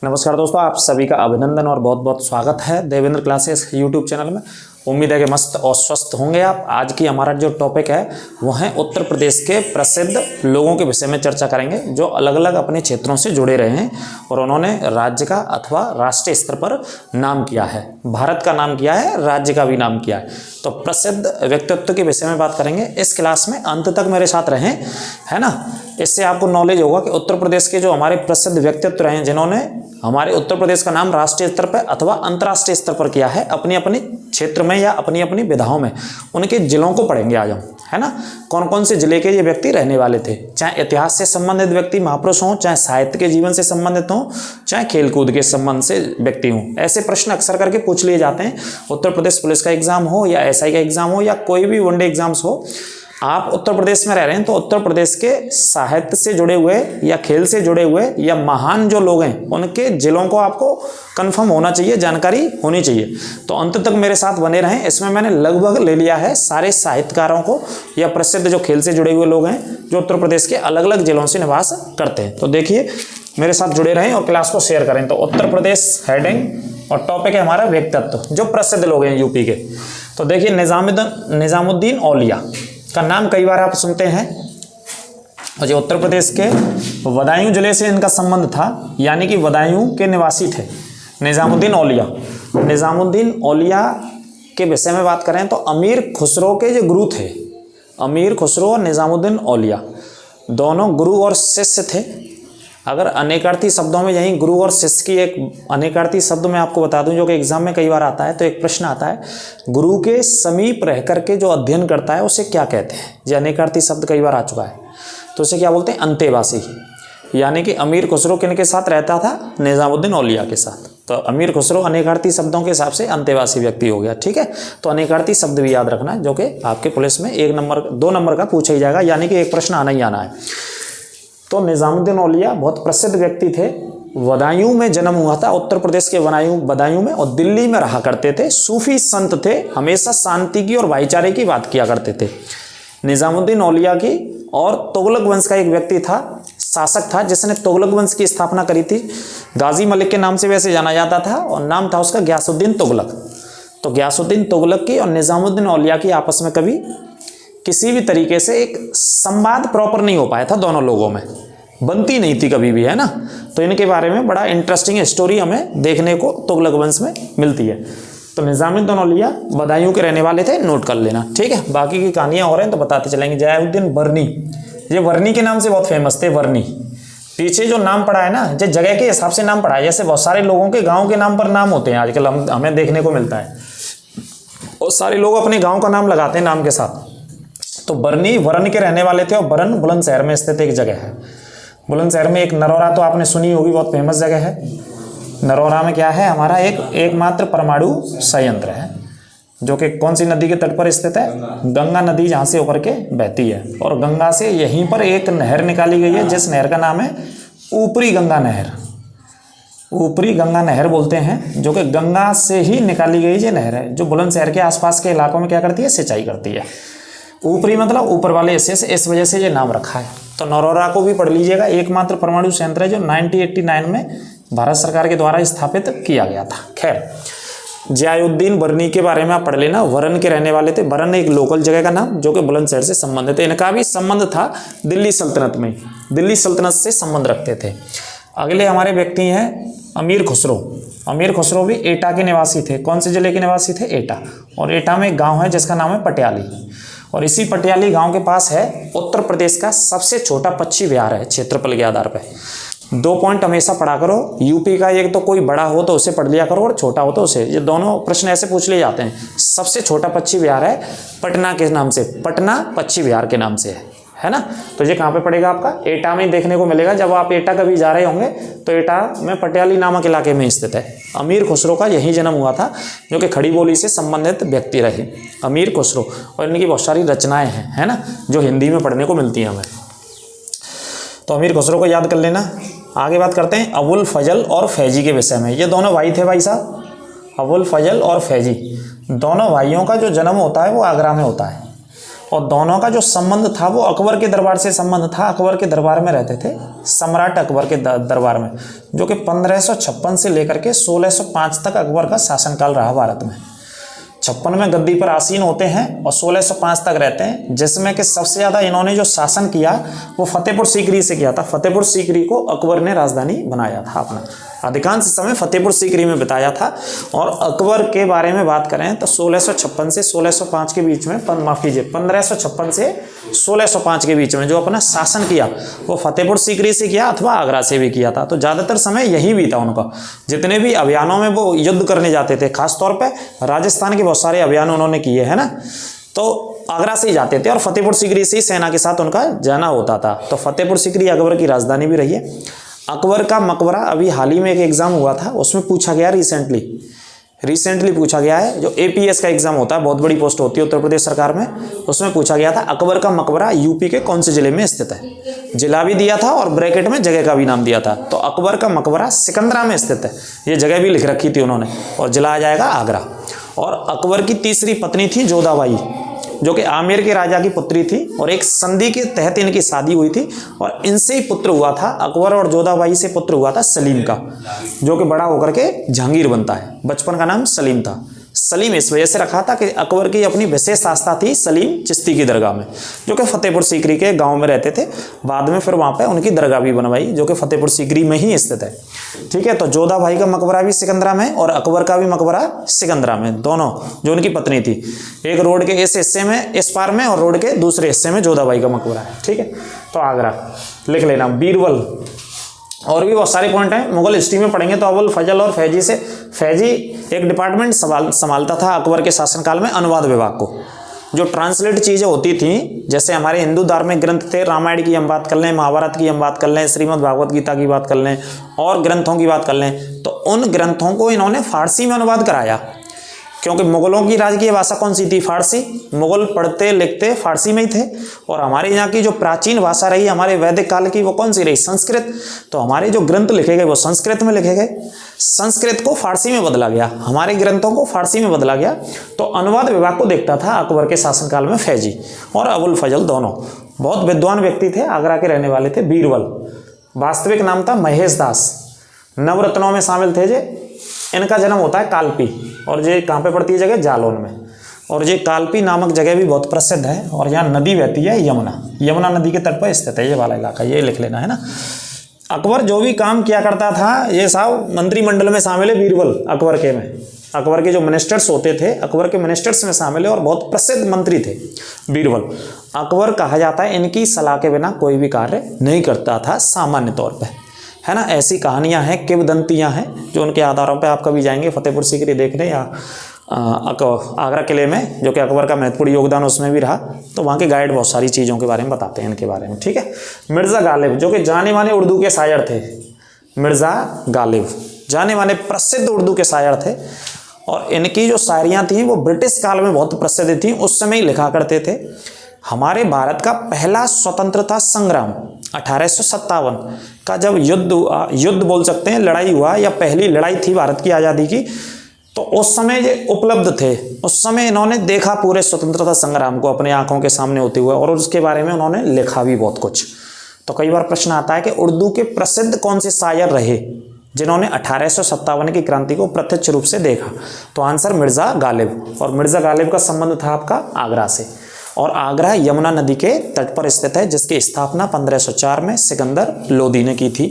नमस्कार दोस्तों, आप सभी का अभिनंदन और बहुत बहुत स्वागत है देवेंद्र क्लासेस यूट्यूब चैनल में। उम्मीद है कि मस्त और स्वस्थ होंगे आप। आज की हमारा जो टॉपिक है वो है उत्तर प्रदेश के प्रसिद्ध लोगों के विषय में चर्चा करेंगे जो अलग अलग अपने क्षेत्रों से जुड़े रहे हैं और उन्होंने राज्य का अथवा राष्ट्रीय स्तर पर नाम किया है, भारत का नाम किया है, राज्य का भी नाम किया है। तो प्रसिद्ध व्यक्तित्व के विषय में बात करेंगे। इस क्लास में अंत तक मेरे साथ रहें, है ना। इससे आपको नॉलेज होगा कि उत्तर प्रदेश के जो हमारे प्रसिद्ध व्यक्तित्व रहे जिन्होंने हमारे उत्तर प्रदेश का नाम राष्ट्रीय स्तर पर अथवा अंतर्राष्ट्रीय स्तर पर किया है अपनी अपनी क्षेत्र में या अपनी अपनी विधाओं में, उनके जिलों को पढ़ेंगे आज हम, है ना। कौन कौन से जिले के ये व्यक्ति रहने वाले थे, चाहे इतिहास से संबंधित व्यक्ति महापुरुष हों, चाहे साहित्य के जीवन से संबंधित हों, चाहे खेलकूद के संबंध से व्यक्ति हों। ऐसे प्रश्न अक्सर करके पूछ लिए जाते हैं। उत्तर प्रदेश पुलिस का एग्जाम हो या एसआई का एग्जाम हो या कोई भी वनडे एग्जाम्स हो, आप उत्तर प्रदेश में रह रहे हैं तो उत्तर प्रदेश के साहित्य से जुड़े हुए या खेल से जुड़े हुए या महान जो लोग हैं उनके जिलों को आपको कंफर्म होना चाहिए, जानकारी होनी चाहिए। तो अंत तक मेरे साथ बने रहें। इसमें मैंने लगभग ले लिया है सारे साहित्यकारों को या प्रसिद्ध जो खेल से जुड़े हुए लोग हैं जो उत्तर प्रदेश के अलग अलग जिलों से निवास करते हैं। तो देखिए, मेरे साथ जुड़े रहें और क्लास को शेयर करें। तो उत्तर प्रदेश हेडिंग और टॉपिक है हमारा व्यक्तित्व, जो प्रसिद्ध लोग हैं यूपी के। तो देखिए, निजामुद्दीन औलिया का नाम कई बार आप सुनते हैं और जो उत्तर प्रदेश के बदायूं जिले से इनका संबंध था, यानी कि बदायूं के निवासी थे निजामुद्दीन औलिया। निजामुद्दीन औलिया के विषय में बात करें तो अमीर खुसरो के जो गुरु थे, अमीर खुसरो और निजामुद्दीन औलिया दोनों गुरु और शिष्य थे। अगर अनेकार्थी शब्दों में यही गुरु और शिष्य की एक अनेकार्थी शब्द मैं आपको बता दूं जो कि एग्जाम में कई बार आता है, तो एक प्रश्न आता है, गुरु के समीप रह करके जो अध्ययन करता है उसे क्या कहते हैं। ये अनेकार्थी शब्द कई बार आ चुका है, तो उसे क्या बोलते हैं, अंतेवासी। यानी कि अमीर खुसरो किनके साथ रहता था, निजामुद्दीन औलिया के साथ। तो अमीर खुसरो अनेकार्थी शब्दों के हिसाब से अंतेवासी व्यक्ति हो गया, ठीक है। तो अनेकार्थी शब्द भी याद रखना जो कि आपके पुलिस में 2 नंबर का पूछा ही जाएगा, यानी कि एक प्रश्न आना ही आना है। तो निजामुद्दीन औलिया बहुत प्रसिद्ध व्यक्ति थे। बदायूं में जन्म हुआ था, उत्तर प्रदेश के बदायूं में, और दिल्ली में रहा करते थे। सूफी संत थे, हमेशा शांति की और भाईचारे की बात किया करते थे। निजामुद्दीन औलिया की और तुगलक वंश का एक व्यक्ति था, शासक था, जिसने तुगलक वंश की स्थापना करी थी। गाजी मलिक के नाम से वैसे जाना जाता था और नाम था उसका गयासुद्दीन तुगलक। तो गयासुद्दीन तुगलक की और निजामुद्दीन औलिया की आपस में कभी किसी भी तरीके से एक संवाद प्रॉपर नहीं हो पाया था, दोनों लोगों में बनती नहीं थी कभी भी, है ना। तो इनके बारे में बड़ा इंटरेस्टिंग स्टोरी हमें देखने को तुगलक वंश में मिलती है। तो निजामुद्दीन औलिया बदायूं के रहने वाले थे, नोट कर लेना, ठीक है। बाकी की कहानियां हो रहे हैं तो बताते चलेंगे। जयाउद्दीन बर्नी, ये वर्नी के नाम से बहुत फेमस थे। वर्नी पीछे जो नाम पड़ा है ना, ये जगह के हिसाब से नाम पड़ा है। जैसे बहुत सारे लोगों के गाँव के नाम पर नाम होते हैं आजकल, हमें देखने को मिलता है। और सारे लोग अपने गाँव का नाम लगाते हैं नाम के साथ। तो बर्नी वरन के रहने वाले थे और बरन बुलंदशहर में स्थित एक जगह है। बुलंदशहर में एक नरौरा तो आपने सुनी होगी, बहुत फेमस जगह है। नरौरा में क्या है, हमारा एकमात्र परमाणु संयंत्र है, जो कि कौन सी नदी के तट पर स्थित है, गंगा नदी, जहाँ से होकर के बहती है। और गंगा से यहीं पर एक नहर निकाली गई है जिस नहर का नाम है ऊपरी गंगा नहर। ऊपरी गंगा नहर बोलते हैं, जो कि गंगा से ही निकाली गई ये नहर है, जो बुलंदशहर के आसपास के इलाकों में क्या करती है, सिंचाई करती है। ऊपरी मतलब ऊपर वाले हिस्से से, इस वजह से ये नाम रखा है। तो नरौरा को भी पढ़ लीजिएगा, एकमात्र परमाणु संयंत्र है जो 1989 में भारत सरकार के द्वारा स्थापित किया गया था। खैर, जयाउद्दीन बर्नी के बारे में आप पढ़ लेना। वरन के रहने वाले थे। वरन एक लोकल जगह का नाम जो कि बुलंदशहर से संबंधित है। इनका भी संबंध था दिल्ली सल्तनत में, दिल्ली सल्तनत से संबंध रखते थे। अगले हमारे व्यक्ति हैं अमीर खुसरो। अमीर खुसरो भी एटा के निवासी थे। कौन से जिले के निवासी थे, एटा। और एटा में एक गाँव है जिसका नाम है पटियाली, और इसी पटियाली गांव के पास है उत्तर प्रदेश का सबसे छोटा पक्षी विहार है क्षेत्रफल के आधार पर। 2 पॉइंट हमेशा पढ़ा करो यूपी का, एक तो कोई बड़ा हो तो उसे पढ़ लिया करो और छोटा हो तो उसे। ये दोनों प्रश्न ऐसे पूछ लिए जाते हैं। सबसे छोटा पक्षी विहार है पटना के नाम से, पटना पक्षी विहार के नाम से है ना। तो ये कहाँ पे पड़ेगा, आपका एटा में देखने को मिलेगा। जब आप एटा कभी जा रहे होंगे तो एटा में पटियाली नामक इलाके में स्थित है। अमीर खुसरो का यही जन्म हुआ था, जो कि खड़ी बोली से संबंधित व्यक्ति रहे, अमीर खुसरो। और इनकी बहुत सारी रचनाएं हैं, है ना, जो हिंदी में पढ़ने को मिलती हैं हमें। तो अमीर खुसरो को याद कर लेना। आगे बात करते हैं अबुल फजल और फैजी के विषय में। ये दोनों भाई थे भाई साहब, अबुल फजल और फैजी। दोनों भाइयों का जो जन्म होता है वो आगरा में होता है। और दोनों का जो संबंध था वो अकबर के दरबार से संबंध था। अकबर के दरबार में रहते थे, सम्राट अकबर के दरबार में, जो कि 1556 से लेकर के 1605 तक अकबर का शासनकाल रहा भारत में। 56 में गद्दी पर आसीन होते हैं और 1605 तक रहते हैं, जिसमें कि सबसे ज़्यादा इन्होंने जो शासन किया वो फतेहपुर सीकरी से किया था। फतेहपुर सीकरी को अकबर ने राजधानी बनाया था अपना, अधिकांश समय फतेहपुर सीकरी में बिताया था। और अकबर के बारे में बात करें तो 1656 से 1605 के बीच में, माफ़ कीजिए 1556 से 1605 के बीच में जो अपना शासन किया वो फतेहपुर सीकरी से किया अथवा आगरा से भी किया था। तो ज़्यादातर समय यही भी था उनका। जितने भी अभियानों में वो युद्ध करने जाते थे, खासतौर पर राजस्थान के बहुत सारे अभियान उन्होंने किए हैं ना, तो आगरा से ही जाते थे और फतेहपुर सीकरी से ही सेना के साथ उनका जाना होता था। तो फतेहपुर सीकरी अकबर की राजधानी भी रही है। अकबर का मकबरा अभी हाल ही में एक एग्जाम हुआ था, उसमें पूछा गया, रिसेंटली पूछा गया है, जो APS का एग्जाम होता है, बहुत बड़ी पोस्ट होती है उत्तर प्रदेश सरकार में, उसमें पूछा गया था अकबर का मकबरा यूपी के कौन से जिले में स्थित है। जिला भी दिया था और ब्रैकेट में जगह का भी नाम दिया था। तो अकबर का मकबरा सिकंदरा में स्थित है, ये जगह भी लिख रखी थी उन्होंने, और जिला आ जाएगा आगरा। और अकबर की तीसरी पत्नी थी जोधाबाई, जो कि आमेर के राजा की पुत्री थी, और एक संधि के तहत इनकी शादी हुई थी और इनसे ही पुत्र हुआ था, अकबर और जोधाबाई से पुत्र हुआ था सलीम का, जो कि बड़ा होकर के जहांगीर बनता है। बचपन का नाम सलीम था। सलीम इस वजह से रखा था कि अकबर की अपनी विशेष आस्था थी सलीम चिश्ती की दरगाह में, जो कि फतेहपुर सीकरी के गांव में रहते थे। बाद में फिर वहाँ पे उनकी दरगाह भी बनवाई, जो कि फतेहपुर सीकरी में ही स्थित है। ठीक है, तो जोधा भाई का मकबरा भी सिकंदरा में और अकबर का भी मकबरा सिकंदरा में, दोनों जो उनकी पत्नी थी। एक रोड के इस हिस्से में, इस पार में, और रोड के दूसरे हिस्से में जोधा भाई का मकबरा है। ठीक है, तो आगरा लिख लेना। बीरबल, और भी बहुत सारे पॉइंट हैं, मुगल हिस्ट्री में पढ़ेंगे तो अबुल फजल और फैजी से, फैजी एक डिपार्टमेंट संभालता था अकबर के शासनकाल में, अनुवाद विभाग को। जो ट्रांसलेट चीज़ें होती थी, जैसे हमारे हिंदू धार्मिक ग्रंथ थे, रामायण की हम बात कर लें, महाभारत की हम बात कर लें, श्रीमद् भागवत गीता की बात कर लें, और ग्रंथों की बात कर लें, तो उन ग्रंथों को इन्होंने फारसी में अनुवाद कराया। क्योंकि मुगलों की राजकीय भाषा कौन सी थी? फारसी। मुगल पढ़ते लिखते फारसी में ही थे। और हमारे यहाँ की जो प्राचीन भाषा रही हमारे वैदिक काल की, वो कौन सी रही? संस्कृत। तो हमारे जो ग्रंथ लिखे गए वो संस्कृत में लिखे गए, संस्कृत को फारसी में बदला गया, हमारे ग्रंथों को फारसी में बदला गया। तो अनुवाद विभाग को देखता था अकबर के शासनकाल में फैजी और अबुल फजल, दोनों बहुत विद्वान व्यक्ति थे, आगरा के रहने वाले थे। बीरबल वास्तविक नाम था महेश दास, नवरत्नों में शामिल थे। जे इनका जन्म होता है कालपी, और ये कहाँ पे पड़ती है जगह? जालौन में। और ये कालपी नामक जगह भी बहुत प्रसिद्ध है, और यहाँ नदी बहती है यमुना, यमुना नदी के तट पर स्थित है ये वाला इलाका, ये लिख लेना है ना। अकबर जो भी काम किया करता था, ये साहब मंत्रिमंडल में शामिल है बीरबल, अकबर के में, अकबर के जो मिनिस्टर्स होते थे, अकबर के मिनिस्टर्स में शामिल है, और बहुत प्रसिद्ध मंत्री थे बीरबल। अकबर कहा जाता है इनकी सलाह के बिना कोई भी कार्य नहीं करता था सामान्य तौर पर, है ना। ऐसी कहानियां हैं, किंवदंतियां हैं, जो उनके आधारों पे आप कभी जाएंगे फतेहपुर सीकरी देखने या आगरा किले में, जो कि अकबर का महत्वपूर्ण योगदान उसमें भी रहा, तो वहाँ के गाइड बहुत सारी चीज़ों के बारे में बताते हैं इनके बारे में। ठीक है। मिर्ज़ा गालिब, जो कि जाने माने उर्दू के शायर थे, मिर्ज़ा गालिब जाने माने प्रसिद्ध उर्दू के शायर थे, और इनकी जो शायरियाँ थीं वो ब्रिटिश काल में बहुत प्रसिद्ध थी, उस समय ही लिखा करते थे। हमारे भारत का पहला स्वतंत्रता संग्राम 1857 का जब युद्ध बोल सकते हैं, लड़ाई हुआ, या पहली लड़ाई थी भारत की आज़ादी की, तो उस समय ये उपलब्ध थे। उस समय इन्होंने देखा पूरे स्वतंत्रता संग्राम को अपने आंखों के सामने होते हुए, और उसके बारे में उन्होंने लिखा भी बहुत कुछ। तो कई बार प्रश्न आता है कि उर्दू के प्रसिद्ध कौन से शायर रहे जिन्होंने 1857 की क्रांति को प्रत्यक्ष रूप से देखा? तो आंसर मिर्ज़ा गालिब। और मिर्ज़ा गालिब का संबंध था आपका आगरा से, और आगरा यमुना नदी के तट पर स्थित है, जिसकी स्थापना 1504 में सिकंदर लोदी ने की थी।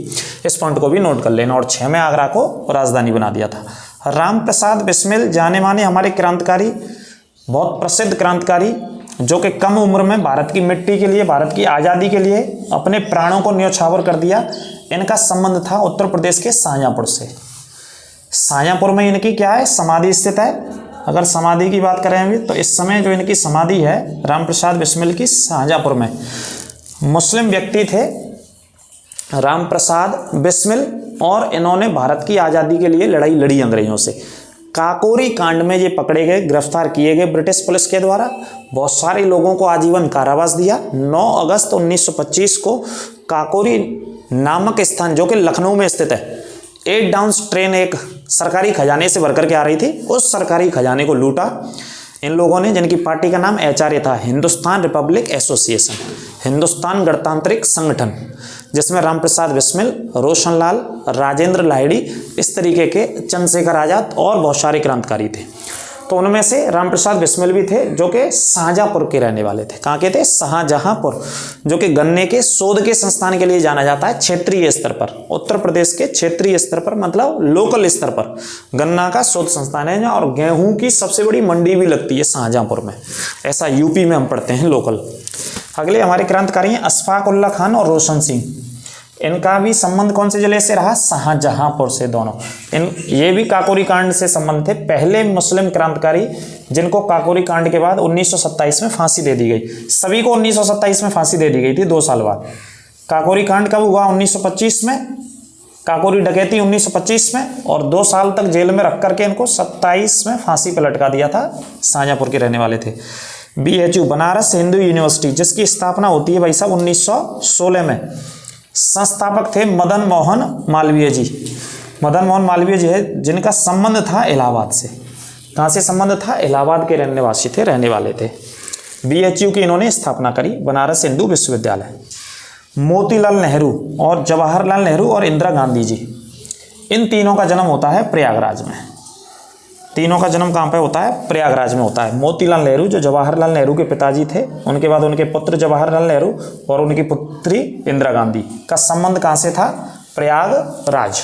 इस पॉइंट को भी नोट कर लेना। और 6 में आगरा को राजधानी बना दिया था। राम प्रसाद बिस्मिल जाने माने हमारे क्रांतिकारी, बहुत प्रसिद्ध क्रांतिकारी, जो कि कम उम्र में भारत की मिट्टी के लिए, भारत की आज़ादी के लिए अपने प्राणों को न्योछावर कर दिया। इनका संबंध था उत्तर प्रदेश के शाहजहाँपुर से। शाहजहाँपुर में इनकी क्या है? समाधि स्थित है। अगर समाधि की बात करें अभी, तो इस समय जो इनकी समाधि है राम प्रसाद बिस्मिल की, शाहजहाँपुर में। मुस्लिम व्यक्ति थे राम प्रसाद बिस्मिल, और इन्होंने भारत की आज़ादी के लिए लड़ाई लड़ी अंग्रेजों से। काकोरी कांड में ये पकड़े गए, गिरफ्तार किए गए ब्रिटिश पुलिस के द्वारा। बहुत सारे लोगों को आजीवन कारावास दिया। 9 अगस्त 1925 को काकोरी नामक स्थान, जो कि लखनऊ में स्थित है, 8 डाउन ट्रेन एक सरकारी खजाने से भर करके आ रही थी, उस सरकारी खजाने को लूटा। इन लोगों ने, जिनकी पार्टी का नाम HRA था, हिंदुस्तान रिपब्लिक एसोसिएशन, हिंदुस्तान गणतांत्रिक संगठन, जिसमें रामप्रसाद बिस्मिल, रोशनलाल, राजेंद्र लाहिड़ी, इस तरीके के चंद्रशेखर आजाद और बहुत सारे क्रांतिकारी थे। तो उनमें से रामप्रसाद बिस्मिल भी थे, जो कि शाहजहाँपुर के रहने वाले थे। कहाँ के थे? शाहजहाँपुर, जो कि गन्ने के शोध के संस्थान के लिए जाना जाता है क्षेत्रीय स्तर पर। उत्तर प्रदेश के क्षेत्रीय स्तर पर मतलब लोकल स्तर पर गन्ना का शोध संस्थान है, और गेहूं की सबसे बड़ी मंडी भी लगती है शाहजहाँपुर में। ऐसा यूपी में हम पढ़ते हैं लोकल। अगले हमारे क्रांतिकारी हैं अशफाक उल्ला खान और रोशन सिंह। इनका भी संबंध कौन से जिले से रहा? शाहजहाँपुर से। दोनों ये भी काकोरी कांड से संबंध थे। पहले मुस्लिम क्रांतिकारी जिनको काकोरी कांड के बाद 1927 में फांसी दे दी गई। सभी को 1927 में फांसी दे दी गई थी 2 साल बाद। काकोरी कांड कब हुआ? 1925 में। काकोरी डकैती 1925 में, और 2 साल तक जेल में रख करके इनको 27 में फांसी पर लटका दिया था। शाहजहाँपुर के रहने वाले थे। BHU बनारस हिंदू यूनिवर्सिटी, जिसकी स्थापना होती है भाई साहब 1916 में। संस्थापक थे मदन मोहन मालवीय जी। मदन मोहन मालवीय जी है, जिनका संबंध था इलाहाबाद से। कहाँ से संबंध था? इलाहाबाद के रहनेवासी थे, रहने वाले थे। BHU की इन्होंने स्थापना करी, बनारस हिंदू विश्वविद्यालय। मोतीलाल नेहरू और जवाहरलाल नेहरू और इंदिरा गांधी जी, इन तीनों का जन्म होता है प्रयागराज में। तीनों का जन्म कहाँ पे होता है? प्रयागराज में होता है। मोतीलाल नेहरू जो जवाहरलाल नेहरू के पिताजी थे, उनके बाद उनके पुत्र जवाहरलाल नेहरू और उनकी पुत्री इंदिरा गांधी का संबंध कहाँ से था? प्रयागराज।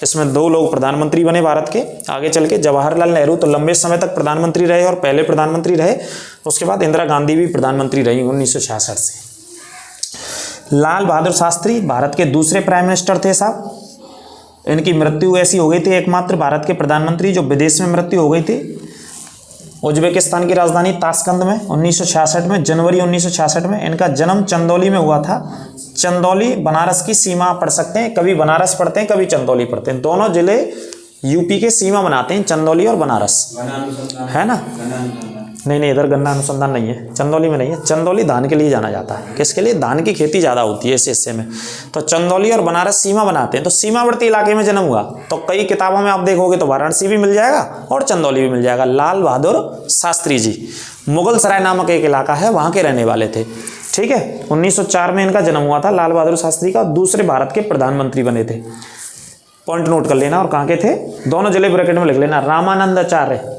इसमें 2 लोग प्रधानमंत्री बने भारत के। आगे चल के जवाहरलाल नेहरू तो लंबे समय तक प्रधानमंत्री रहे और पहले प्रधानमंत्री रहे। उसके बाद इंदिरा गांधी भी प्रधानमंत्री रही 1966 से। लाल बहादुर शास्त्री भारत के दूसरे प्राइम मिनिस्टर थे साहब। इनकी मृत्यु ऐसी हो गई थी, एकमात्र भारत के प्रधानमंत्री जो विदेश में मृत्यु हो गई थी। उज्बेकिस्तान की राजधानी ताशकंद में 1966 में, जनवरी 1966 में। इनका जन्म चंदौली में हुआ था। चंदौली बनारस की सीमा पढ़ सकते हैं, कभी बनारस पढ़ते हैं कभी चंदौली पढ़ते हैं। दोनों जिले यूपी के सीमा बनाते हैं, चंदौली और बनारस, है ना? नहीं, इधर गन्ना अनुसंधान नहीं है, चंदौली में नहीं है। चंदौली धान के लिए जाना जाता है। किसके लिए? धान की खेती ज़्यादा होती है इस हिस्से में। तो चंदौली और बनारस सीमा बनाते हैं। तो सीमावर्ती इलाके में जन्म हुआ। तो कई किताबों में आप देखोगे तो वाराणसी भी मिल जाएगा और चंदौली भी मिल जाएगा। लाल बहादुर शास्त्री जी मुगल सराय नामक एक इलाका है, वहाँ के रहने वाले थे। ठीक है, 1904 में इनका जन्म हुआ था लाल बहादुर शास्त्री का। दूसरे भारत के प्रधानमंत्री बने थे। पॉइंट नोट कर लेना। और कहाँ के थे? दोनों जिले ब्रैकेट में लिख लेना। रामानंदाचार्य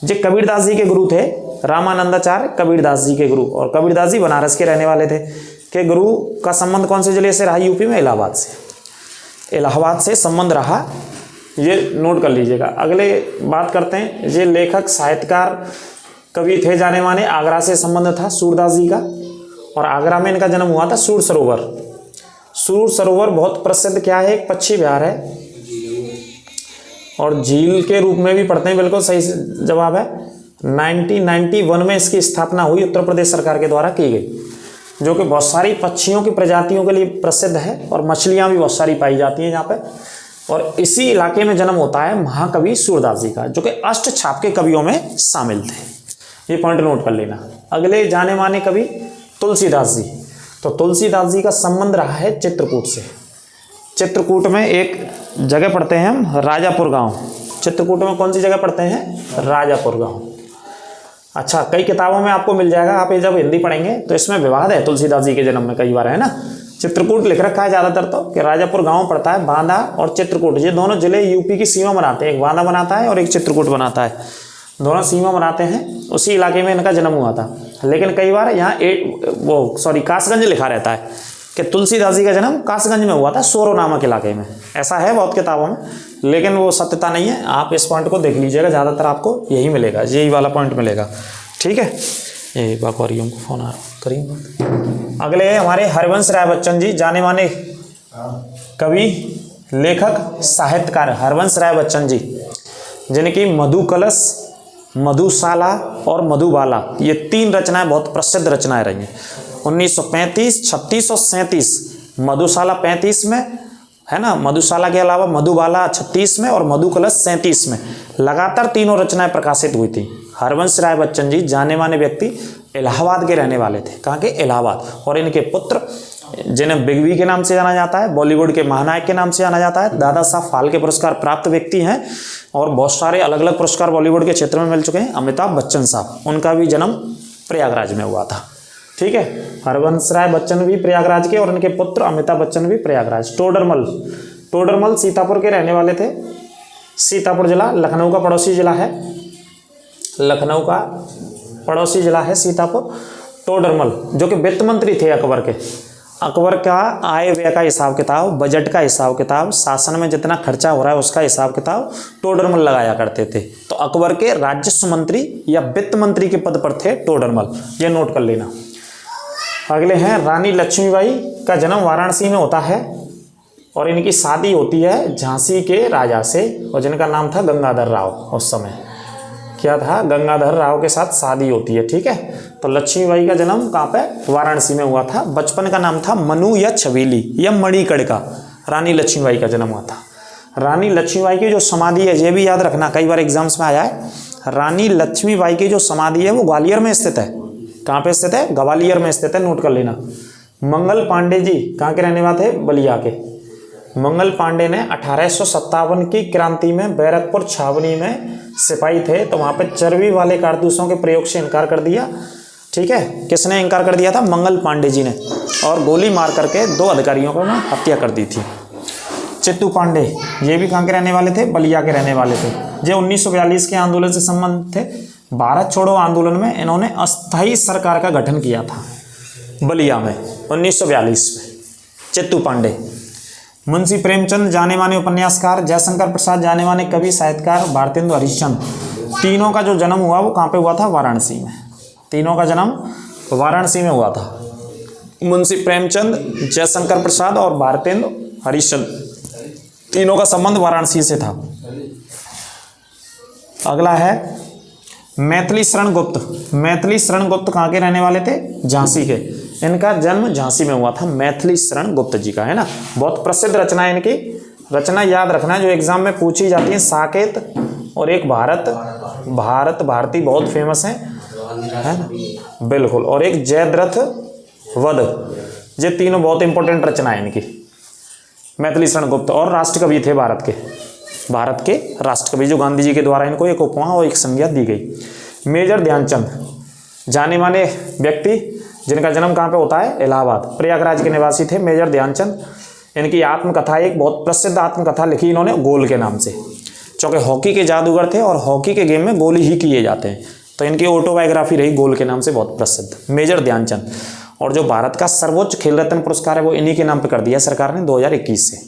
जी कबीरदास जी के गुरु थे। रामानंदाचार्य कबीरदास जी के गुरु, और कबीरदास जी बनारस के रहने वाले थे। के गुरु का संबंध कौन से जिले से रहा? यूपी में इलाहाबाद से। इलाहाबाद से संबंध रहा, ये नोट कर लीजिएगा। अगले बात करते हैं, ये लेखक साहित्यकार कवि थे जाने माने। आगरा से संबंध था सूरदास जी का, और आगरा में इनका जन्म हुआ था। सूर सरोवर, सूर सरोवर बहुत प्रसिद्ध क्या है? एक पक्षी विहार है, और झील के रूप में भी पढ़ते हैं। बिल्कुल सही जवाब है। 1991 में इसकी स्थापना हुई, उत्तर प्रदेश सरकार के द्वारा की गई, जो कि बहुत सारी पक्षियों की प्रजातियों के लिए प्रसिद्ध है, और मछलियां भी बहुत सारी पाई जाती हैं यहाँ पे। और इसी इलाके में जन्म होता है महाकवि सूरदास जी का, जो कि अष्टछाप के कवियों में शामिल थे। ये पॉइंट नोट कर लेना। अगले जाने माने कवि तुलसीदास जी। तो तुलसीदास जी का संबंध रहा है चित्रकूट से। चित्रकूट में एक जगह पढ़ते हैं हम, राजापुर गांव। चित्रकूट में कौन सी जगह पढ़ते हैं? राजापुर गांव। अच्छा, कई किताबों में आपको मिल जाएगा। आप ये जब हिंदी पढ़ेंगे तो इसमें विवाद है तुलसीदास जी के जन्म में, कई बार है ना। चित्रकूट लिख रखा है ज़्यादातर तो, कि राजापुर गांव पड़ता है। बांदा और चित्रकूट ये दोनों जिले यूपी की सीमा बनाते हैं। एक बांदा बनाता है और एक चित्रकूट बनाता है, दोनों सीमा बनाते हैं। उसी इलाके में इनका जन्म हुआ था। लेकिन कई बार यहाँ कासगंज लिखा रहता है कि तुलसीदास जी का जन्म कासगंज में हुआ था, सोरो नामक इलाके में। ऐसा है बहुत किताबों में, लेकिन वो सत्यता नहीं है। आप इस पॉइंट को देख लीजिएगा, ज़्यादातर आपको यही मिलेगा, यही वाला पॉइंट मिलेगा। ठीक है, ये बाकौरियों को फोन आ करिए। अगले हमारे हरवंश राय बच्चन जी, जाने माने कवि, लेखक, साहित्यकार हरवंश राय बच्चन जी, जिनकी मधु कलश, मधुशाला और मधुबाला ये 3 रचनाएं बहुत प्रसिद्ध रचनाएं रही हैं। 1935, 36 और 37। मधुशाला 35 में है ना, मधुशाला के अलावा मधुबाला 36 में और मधु कलश 37 में। लगातार तीनों रचनाएं प्रकाशित हुई थी। हरवंश राय बच्चन जी जाने माने व्यक्ति, इलाहाबाद के रहने वाले थे। कहाँ के? इलाहाबाद। और इनके पुत्र जिन्हें बिग बी के नाम से जाना जाता है, बॉलीवुड के महानायक के नाम से जाना जाता है, दादा साहब फाल्के पुरस्कार प्राप्त व्यक्ति हैं और बहुत सारे अलग अलग पुरस्कार बॉलीवुड के क्षेत्र में मिल चुके हैं। अमिताभ बच्चन साहब, उनका भी जन्म प्रयागराज में हुआ था। ठीक है, हरवंश राय बच्चन भी प्रयागराज के और उनके पुत्र अमिताभ बच्चन भी प्रयागराज। टोडरमल सीतापुर के रहने वाले थे। सीतापुर जिला लखनऊ का पड़ोसी जिला है, लखनऊ का पड़ोसी जिला है सीतापुर। टोडरमल जो कि वित्त मंत्री थे अकबर के, अकबर का आय व्यय का हिसाब किताब, बजट का हिसाब किताब, शासन में जितना खर्चा हो रहा है उसका हिसाब किताब टोडरमल लगाया करते थे। तो अकबर के राजस्व मंत्री या वित्त मंत्री के पद पर थे टोडरमल, ये नोट कर लेना। अगले हैं रानी लक्ष्मीबाई का जन्म वाराणसी में होता है और इनकी शादी होती है झांसी के राजा से और जिनका नाम था गंगाधर राव। उस समय क्या था, गंगाधर राव के साथ शादी होती है। ठीक है, तो लक्ष्मीबाई का जन्म कहाँ पे, वाराणसी में हुआ था। बचपन का नाम था मनु या छबीली या मणिकड़ का। रानी लक्ष्मीबाई का जन्म हुआ था। रानी लक्ष्मीबाई की जो समाधि है ये भी याद रखना, कई बार एग्जाम्स में आया है। रानी लक्ष्मीबाई की जो समाधि है वो ग्वालियर में स्थित है। कहाँ पे स्थित है, ग्वालियर में स्थित है, नोट कर लेना। मंगल पांडे जी कहाँ के रहने वाले थे, बलिया के। मंगल पांडे ने 1857 की क्रांति में बैरकपुर छावनी में सिपाही थे, तो वहाँ पे चर्बी वाले कारतूसों के प्रयोग से इनकार कर दिया। ठीक है, किसने इनकार कर दिया था, मंगल पांडे जी ने, और गोली मार करके 2 अधिकारियों को हत्या कर दी थी। चित्तू पांडे ये भी कहाँ के रहने वाले थे, बलिया के रहने वाले थे। ये 1942 के आंदोलन से संबंधित थे। भारत छोड़ो आंदोलन में इन्होंने अस्थायी सरकार का गठन किया था बलिया में 1942 में। चित्तू पांडे। मुंशी प्रेमचंद जाने माने उपन्यासकार, जयशंकर प्रसाद जाने माने कवि साहित्यकार, भारतेंदु हरिश्चंद्र, तीनों का जो जन्म हुआ वो कहाँ पे हुआ था, वाराणसी में। तीनों का जन्म वाराणसी में हुआ था। मुंशी प्रेमचंद, जयशंकर प्रसाद और भारतेंदु हरिश्चंद्र, तीनों का संबंध वाराणसी से था। अगला है मैथिली शरण गुप्त। मैथिली शरण गुप्त कहाँ के रहने वाले थे, झांसी के। इनका जन्म झांसी में हुआ था, मैथिली शरण गुप्त जी का, है ना। बहुत प्रसिद्ध रचना है इनकी। रचना याद रखना है जो एग्जाम में पूछी जाती है, साकेत और एक भारत भारती बहुत फेमस है ना, बिल्कुल, और एक जयद्रथ वध। ये तीनों बहुत इंपॉर्टेंट रचना है इनकी। मैथिली शरण गुप्त और राष्ट्रकवि थे भारत के राष्ट्रकवि, जो गांधी जी के द्वारा इनको एक उपमा और एक संज्ञा दी गई। मेजर ध्यानचंद जाने माने व्यक्ति जिनका जन्म कहाँ पे होता है, इलाहाबाद। प्रयागराज के निवासी थे मेजर ध्यानचंद। इनकी आत्मकथा, एक बहुत प्रसिद्ध आत्मकथा लिखी इन्होंने गोल के नाम से, चूँकि हॉकी के जादूगर थे और हॉकी के गेम में गोली ही किए जाते हैं, तो इनकी ऑटोबायोग्राफी रही गोल के नाम से बहुत प्रसिद्ध, मेजर ध्यानचंद। और जो भारत का सर्वोच्च खेल रत्न पुरस्कार है वो इन्हीं के नाम पे कर दिया सरकार ने 2021 से।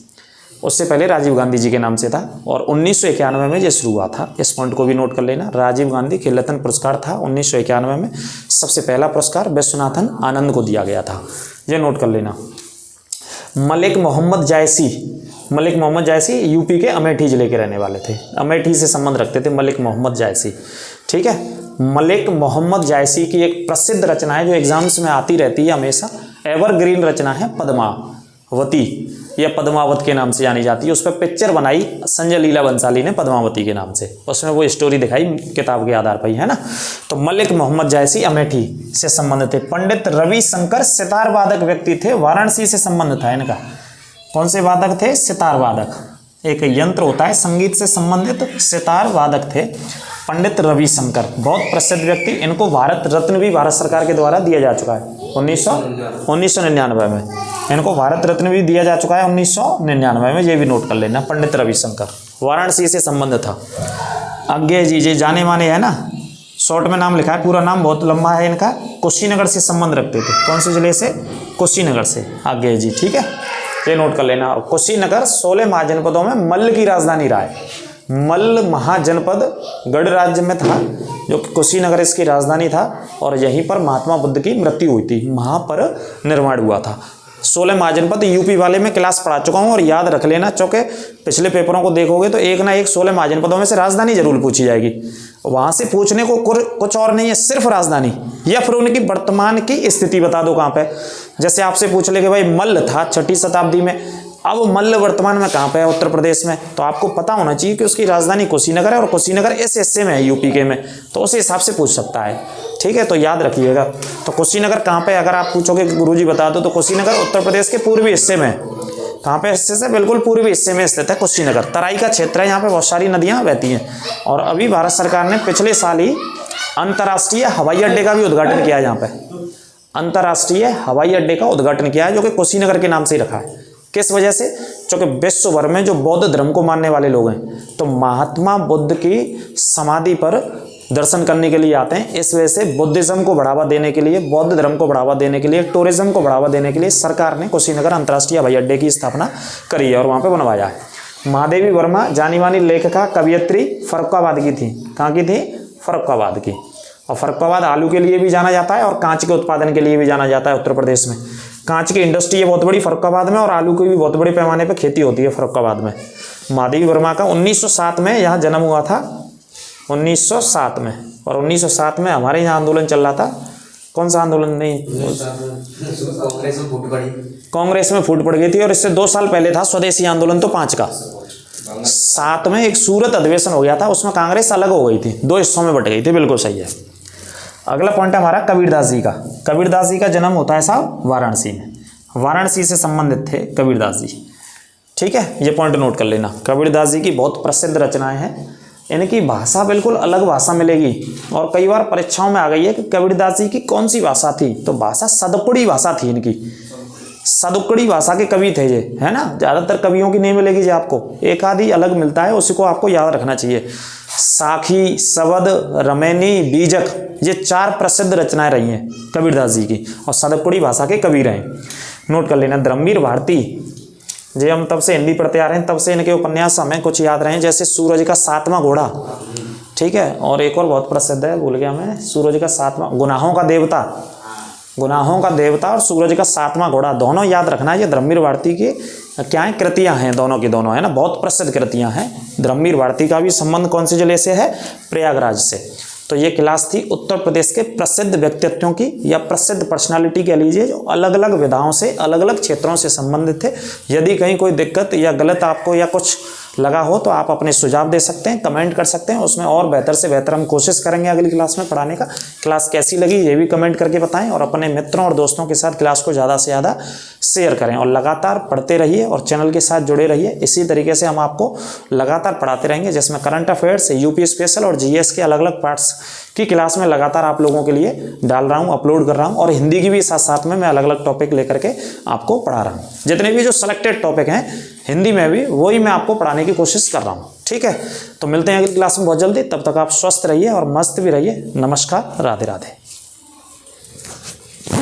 उससे पहले राजीव गांधी जी के नाम से था और 1991 में ये शुरू हुआ था। इस पॉइंट को भी नोट कर लेना। राजीव गांधी खेल रत्न पुरस्कार था 1991 में। सबसे पहला पुरस्कार विश्वनाथन आनंद को दिया गया था, ये नोट कर लेना। मलिक मोहम्मद जायसी यूपी के अमेठी जिले के रहने वाले थे, अमेठी से संबंध रखते थे मलिक मोहम्मद जायसी। ठीक है, मलिक मोहम्मद जायसी की एक प्रसिद्ध रचना है जो एग्जाम्स में आती रहती है हमेशा, एवरग्रीन रचना है पद्मावती या पद्मावत के नाम से जानी जाती है। उस पर पिक्चर बनाई संजय लीला बंसाली ने पद्मावती के नाम से, उसमें वो स्टोरी दिखाई किताब के आधार पर ही, है ना। तो मलिक मोहम्मद जायसी अमेठी से संबंधित थे। पंडित रविशंकर सितार वादक व्यक्ति थे, वाराणसी से संबंध था इनका। कौन से वादक थे, सितार वादक, एक यंत्र होता है संगीत से संबंधित, सितार वादक थे पंडित रविशंकर, बहुत प्रसिद्ध व्यक्ति। इनको भारत रत्न भी भारत सरकार के द्वारा दिया जा चुका है 1999 में। इनको भारत रत्न भी दिया जा चुका है 1999 में, ये भी नोट कर लेना। पंडित रविशंकर, वाराणसी से संबंध था। आज्ञे जी जाने माने, है ना, शॉर्ट में नाम लिखा है, पूरा नाम बहुत लंबा है इनका। कुशीनगर से संबंध रखते थे। कौन से जिले से, कुशीनगर से, आज्ञे जी। ठीक है, ये नोट कर लेना। कुशीनगर 16 महाजनपदों में मल्ल की राजधानी रहा है। मल्ल महाजनपद गढ़ राज्य में था, जो कि कुशीनगर इसकी राजधानी था और यहीं पर महात्मा बुद्ध की मृत्यु हुई थी, महापरिनिर्वाण हुआ था। 16 महाजनपद यूपी वाले में क्लास पढ़ा चुका हूँ और याद रख लेना, चूँकि पिछले पेपरों को देखोगे तो एक ना एक 16 महाजनपदों में से राजधानी जरूर पूछी जाएगी। वहाँ से पूछने को कुछ और नहीं है, सिर्फ राजधानी या फिर उनकी वर्तमान की स्थिति बता दो कहाँ पे। जैसे आपसे पूछ ले कि भाई मल्ल था 6ठी शताब्दी में, अब मल्ल वर्तमान में कहाँ पे है? उत्तर प्रदेश में। तो आपको पता होना चाहिए कि उसकी राजधानी कुशीनगर है और कुशीनगर इस हिस्से में है यूपी के में, तो उस हिसाब से पूछ सकता है। ठीक है, तो याद रखिएगा। तो कुशीनगर कहाँ पे, अगर आप पूछोगे कि गुरुजी बता दो, तो कुशीनगर उत्तर प्रदेश के पूर्वी हिस्से में। कहाँ पे हिस्से से? बिल्कुल पूर्वी हिस्से में स्थित है कुशीनगर। तराई का क्षेत्र है, यहाँ पे बहुत सारी नदियाँ बहती हैं। और अभी भारत सरकार ने पिछले साल ही अंतर्राष्ट्रीय हवाई अड्डे का भी उद्घाटन किया है। यहाँ पे अंतर्राष्ट्रीय हवाई अड्डे का उद्घाटन किया है, जो कि कुशीनगर के नाम से ही रखा है। किस वजह से? क्योंकि विश्व भर में जो बौद्ध धर्म को मानने वाले लोग हैं, तो महात्मा बुद्ध की समाधि पर दर्शन करने के लिए आते हैं। इस वजह से बुद्धिज्म को बढ़ावा देने के लिए, बौद्ध धर्म को बढ़ावा देने के लिए, टूरिज्म को बढ़ावा देने के लिए सरकार ने कुशीनगर अंतर्राष्ट्रीय हवाई अड्डे की स्थापना करी है और वहाँ पे बनवाया है। महादेवी वर्मा जानी मानी लेखिका, कवयित्री, फर्रुखाबाद की थी। कहाँ की थी? फर्रुखाबाद की। और फर्रुखाबाद आलू के लिए भी जाना जाता है और कांच के उत्पादन के लिए भी जाना जाता है। उत्तर प्रदेश में कांच की इंडस्ट्री है बहुत बड़ी फर्रुखाबाद में, और आलू की भी बहुत बड़े पैमाने पर खेती होती है फर्रुखाबाद में। महादेवी वर्मा का 1907 में यहाँ जन्म हुआ था, 1907 में। और 1907 में हमारे यहाँ आंदोलन चल रहा था। कौन सा आंदोलन? नहीं, कांग्रेस में फूट पड़ गई थी। और इससे 2 साल पहले था स्वदेशी आंदोलन, तो 5 का। 7 में एक सूरत अधिवेशन हो गया था, उसमें कांग्रेस अलग हो गई थी, 2 हिस्सों में बट गई थी। बिल्कुल सही है। अगला पॉइंट है हमारा कबीरदास जी का। कबीरदास जी का जन्म होता है साहब वाराणसी में। वाराणसी से संबंधित थे कबीरदास जी। ठीक है, ये पॉइंट नोट कर लेना। कबीरदास जी की बहुत प्रसिद्ध रचनाएं हैं। इनकी भाषा बिल्कुल अलग भाषा मिलेगी, और कई बार परीक्षाओं में आ गई है कि कबीरदास जी की कौन सी भाषा थी। तो भाषा सदुक्कड़ी भाषा थी इनकी। सदुक्कड़ी भाषा के कवि थे ये, है ना। ज़्यादातर कवियों की नहीं मिलेगी जी आपको, एक आधी अलग मिलता है, उसी को आपको याद रखना चाहिए। साखी, सवद, रमैनी, बीजक, ये 4 प्रसिद्ध रचनाएं रही हैं कबीरदास जी की, और सदुक्कड़ी भाषा के कवि रहे। नोट कर लेना। धर्मवीर भारती, जे हम तब से हिंदी पढ़ते आ रहे हैं, तब से इनके उपन्यास हमें कुछ याद रहे हैं, जैसे सूरज का 7वां घोड़ा। ठीक है, और एक और बहुत प्रसिद्ध है, भूल गया मैं, सूरज का 7वां, गुनाहों का देवता, गुनाहों का देवता और सूरज का 7वां घोड़ा, दोनों याद रखना है। ये धर्मवीर भारती की क्या है? कृतियां हैं, दोनों की दोनों, है ना, बहुत प्रसिद्ध कृतियां हैं। धर्मवीर भारती का भी संबंध कौन से जिले से है? प्रयागराज से। तो ये क्लास थी उत्तर प्रदेश के प्रसिद्ध व्यक्तित्वों की, या प्रसिद्ध पर्सनालिटी कह लीजिए, जो अलग अलग विधाओं से, अलग अलग क्षेत्रों से संबंधित थे। यदि कहीं कोई दिक्कत या गलत आपको या कुछ लगा हो तो आप अपने सुझाव दे सकते हैं, कमेंट कर सकते हैं, उसमें और बेहतर से बेहतर हम कोशिश करेंगे अगली क्लास में पढ़ाने का। क्लास कैसी लगी ये भी कमेंट करके बताएं, और अपने मित्रों और दोस्तों के साथ क्लास को ज़्यादा से ज़्यादा शेयर करें, और लगातार पढ़ते रहिए और चैनल के साथ जुड़े रहिए। इसी तरीके से हम आपको लगातार पढ़ाते रहेंगे, जिसमें करंट अफेयर्स, यूपी स्पेशल और जीएस के अलग अलग पार्ट्स की क्लास में लगातार आप लोगों के लिए डाल रहा हूँ, अपलोड कर रहा हूँ, और हिंदी की भी साथ साथ में मैं अलग अलग टॉपिक लेकर के आपको पढ़ा रहा हूँ। जितने भी जो सिलेक्टेड टॉपिक हैं हिंदी में भी, वही मैं आपको पढ़ाने की कोशिश कर रहा हूँ। ठीक है, तो मिलते हैं अगली क्लास में बहुत जल्दी। तब तक आप स्वस्थ रहिए और मस्त भी रहिए। नमस्कार, राधे राधे।